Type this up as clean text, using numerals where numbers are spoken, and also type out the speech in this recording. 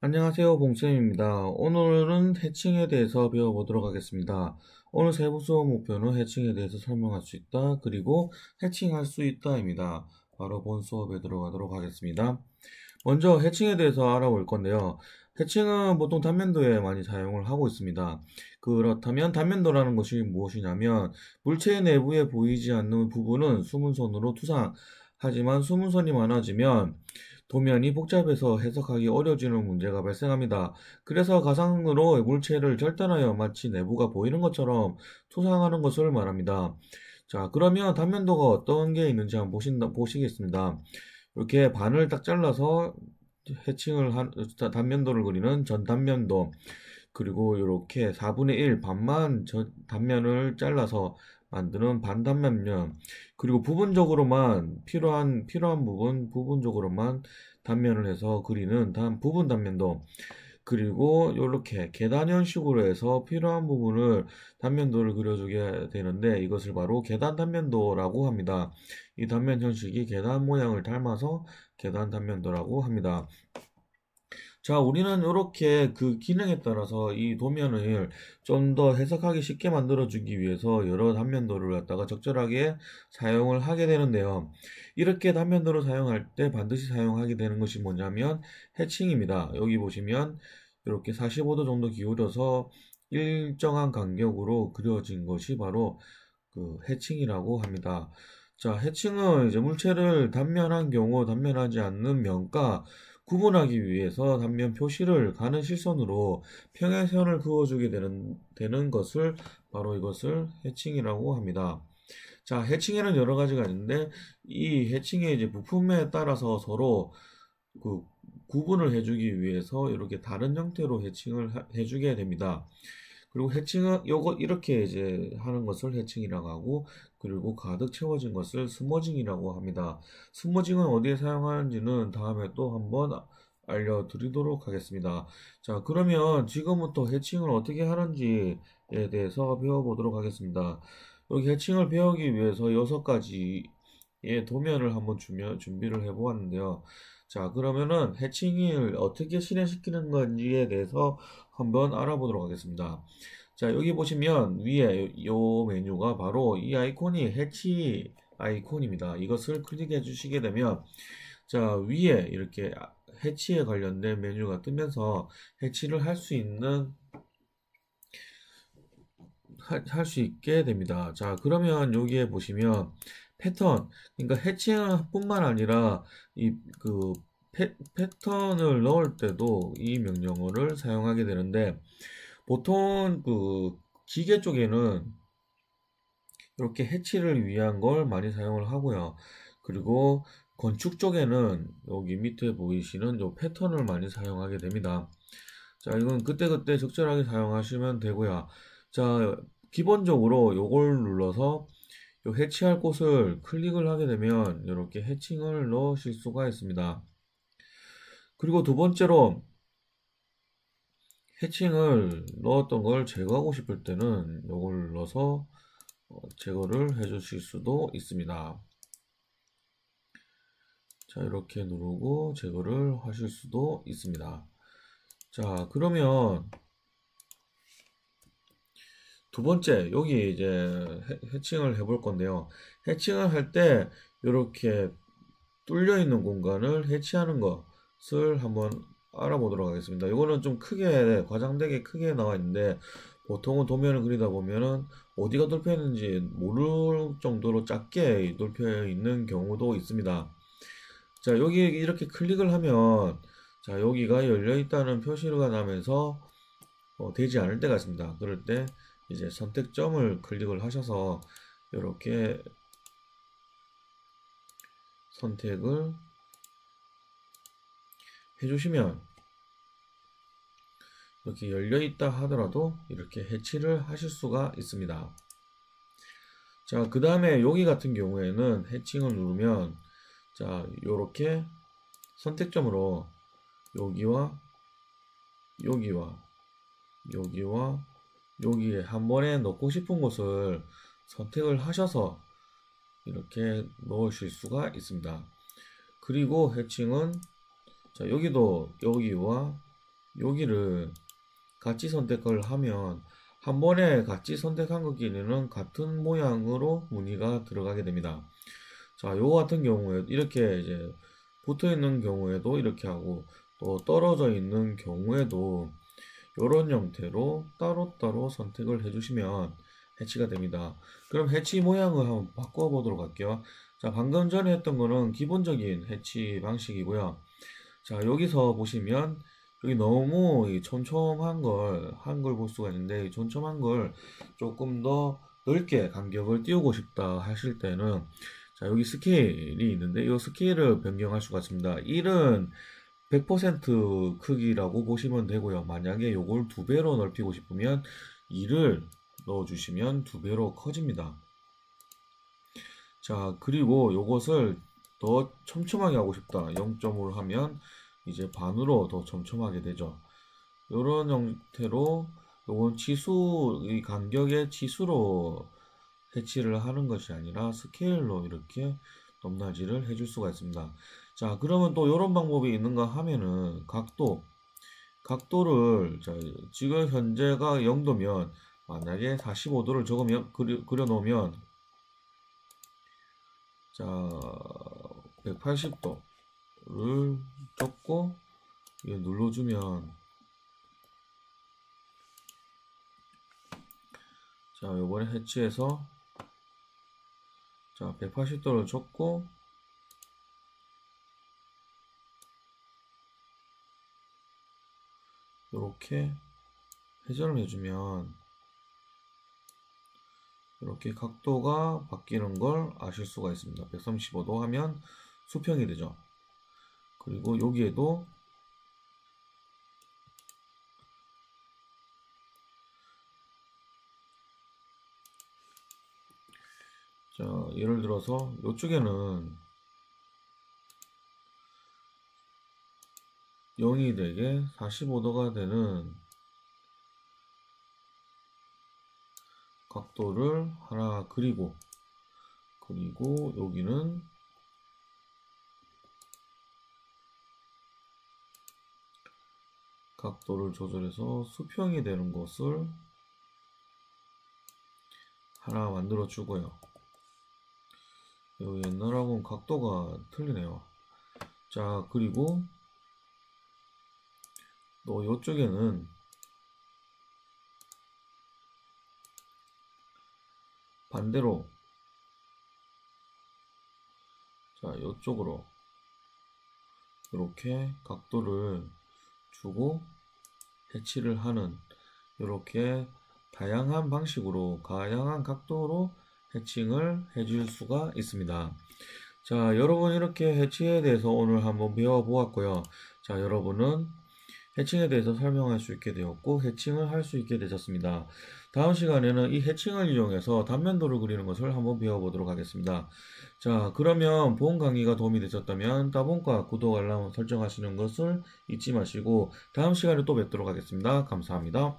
안녕하세요, 봉쌤입니다. 오늘은 해칭에 대해서 배워보도록 하겠습니다. 오늘 세부 수업 목표는 해칭에 대해서 설명할 수 있다, 그리고 해칭할 수 있다입니다. 바로 본 수업에 들어가도록 하겠습니다. 먼저 해칭에 대해서 알아볼 건데요. 해칭은 보통 단면도에 많이 사용을 하고 있습니다. 그렇다면 단면도라는 것이 무엇이냐면 물체 내부에 보이지 않는 부분은 숨은선으로 투상, 하지만 숨은선이 많아지면 도면이 복잡해서 해석하기 어려워지는 문제가 발생합니다. 그래서 가상으로 물체를 절단하여 마치 내부가 보이는 것처럼 투상하는 것을 말합니다. 자, 그러면 단면도가 어떤 게 있는지 한번 보시겠습니다. 이렇게 반을 딱 잘라서 해칭을 한 단면도를 그리는 전단면도, 그리고 이렇게 4분의 1 반만 단면을 잘라서 만드는 반단면면, 그리고 필요한 부분적으로만 단면을 해서 그리는 부분 단면도, 그리고 이렇게 계단 형식으로 해서 필요한 부분을 단면도를 그려주게 되는데 이것을 바로 계단 단면도라고 합니다. 이 단면 형식이 계단 모양을 닮아서 계단 단면도라고 합니다. 자, 우리는 이렇게 그 기능에 따라서 이 도면을 좀 더 해석하기 쉽게 만들어주기 위해서 여러 단면도를 갖다가 적절하게 사용을 하게 되는데요. 이렇게 단면도를 사용할 때 반드시 사용하게 되는 것이 뭐냐면 해칭입니다. 여기 보시면 이렇게 45도 정도 기울여서 일정한 간격으로 그려진 것이 바로 그 해칭이라고 합니다. 자, 해칭은 이제 물체를 단면한 경우 단면하지 않는 면과 구분하기 위해서 단면 표시를 가는 실선으로 평행선을 그어주게 되는 것을 바로 이것을 해칭이라고 합니다. 자, 해칭에는 여러 가지가 있는데 이 해칭의 이제 부품에 따라서 서로 그 구분을 해주기 위해서 이렇게 다른 형태로 해칭을 해주게 됩니다. 그리고 해칭은 요거 이렇게 이제 하는 것을 해칭이라고 하고, 그리고 가득 채워진 것을 스머징이라고 합니다. 스머징은 어디에 사용하는지는 다음에 또 한번 알려드리도록 하겠습니다. 자, 그러면 지금부터 해칭을 어떻게 하는지에 대해서 배워보도록 하겠습니다. 여기 해칭을 배우기 위해서 6가지의 도면을 한번 준비를 해보았는데요. 자, 그러면은 해칭을 어떻게 실행시키는 건지에 대해서 한번 알아보도록 하겠습니다. 자, 여기 보시면 위에 요 메뉴가 바로 이 아이콘이 해치 아이콘입니다. 이것을 클릭해 주시게 되면 자, 위에 이렇게 해치에 관련된 메뉴가 뜨면서 해치를 할 수 있게 됩니다. 자, 그러면 여기에 보시면 패턴, 그러니까 해칭뿐만 아니라 이 그 패턴을 넣을 때도 이 명령어를 사용하게 되는데, 보통 그 기계 쪽에는 이렇게 해치를 위한 걸 많이 사용을 하고요. 그리고 건축 쪽에는 여기 밑에 보이시는 요 패턴을 많이 사용하게 됩니다. 자, 이건 그때그때 적절하게 사용하시면 되고요. 자, 기본적으로 요걸 눌러서 요 해치할 곳을 클릭을 하게 되면 이렇게 해칭을 넣으실 수가 있습니다. 그리고 두 번째로 해칭을 넣었던 걸 제거하고 싶을 때는 요걸 눌러서 제거를 해 주실 수도 있습니다. 자, 이렇게 누르고 제거를 하실 수도 있습니다. 자, 그러면 두 번째, 여기 이제 해칭을 해볼 건데요. 해칭을 할 때 이렇게 뚫려 있는 공간을 해치하는 것을 한번 알아보도록 하겠습니다. 이거는 좀 크게, 과장되게 크게 나와 있는데, 보통은 도면을 그리다 보면은 어디가 뚫혀 있는지 모를 정도로 작게 뚫혀 있는 경우도 있습니다. 자, 여기 이렇게 클릭을 하면, 자, 여기가 열려 있다는 표시가 나면서 되지 않을 때가 있습니다. 그럴 때 이제 선택점을 클릭을 하셔서 이렇게 선택을 해주시면 이렇게 열려 있다 하더라도 이렇게 해치를 하실 수가 있습니다. 자, 그 다음에 여기 같은 경우에는 해칭을 누르면 자, 이렇게 선택점으로 여기와 여기와 여기와 여기에 한 번에 넣고 싶은 곳을 선택을 하셔서 이렇게 넣으실 수가 있습니다. 그리고 해칭은 자, 여기도 여기와 여기를 같이 선택을 하면 한 번에 같이 선택한 것끼리는 같은 모양으로 무늬가 들어가게 됩니다. 자, 요거 같은 경우에 이렇게 이제 붙어 있는 경우에도 이렇게 하고 또 떨어져 있는 경우에도 이런 형태로 따로따로 선택을 해주시면 해치가 됩니다. 그럼 해치 모양을 한번 바꿔보도록 할게요. 자, 방금 전에 했던 거는 기본적인 해치 방식이고요. 자, 여기서 보시면 여기 너무 촘촘한 걸, 한글 볼 수가 있는데 이 촘촘한 걸 조금 더 넓게 간격을 띄우고 싶다 하실 때는 자, 여기 스케일이 있는데 이 스케일을 변경할 수가 있습니다. 1은 100% 크기라고 보시면 되고요. 만약에 요걸 2배로 넓히고 싶으면 2를 넣어주시면 2배로 커집니다. 자, 그리고 요것을 더 촘촘하게 하고 싶다. 0.5를 하면 이제 반으로 더 촘촘하게 되죠. 이런 형태로 요건 치수, 이 간격의 치수로 해치를 하는 것이 아니라 스케일로 이렇게 높낮이를 해줄 수가 있습니다. 자, 그러면 또 이런 방법이 있는가 하면은 각도를 자, 지금 현재가 0도면 만약에 45도를 그려 놓으면 자, 180도를 적고 눌러주면 자, 요번에 해치해서 자, 180도를 적고 이렇게 회전을 해주면 이렇게 각도가 바뀌는 걸 아실 수가 있습니다. 135도 하면 수평이 되죠. 그리고 여기에도 자, 예를 들어서 이쪽에는 0이 되게 45도가 되는 각도를 하나 그리고 여기는 각도를 조절해서 수평이 되는 것을 하나 만들어 주고요. 옛날하고는 각도가 틀리네요. 자, 그리고 또 이쪽에는 반대로 자, 이쪽으로 이렇게 각도를 주고 해치를 하는 이렇게 다양한 방식으로 다양한 각도로 해칭을 해줄 수가 있습니다. 자, 여러분 이렇게 해칭에 대해서 오늘 한번 배워보았고요. 자, 여러분은 해칭에 대해서 설명할 수 있게 되었고 해칭을 할 수 있게 되셨습니다. 다음 시간에는 이 해칭을 이용해서 단면도를 그리는 것을 한번 배워보도록 하겠습니다. 자, 그러면 본 강의가 도움이 되셨다면 따봉과 구독 알람 설정하시는 것을 잊지 마시고 다음 시간에 또 뵙도록 하겠습니다. 감사합니다.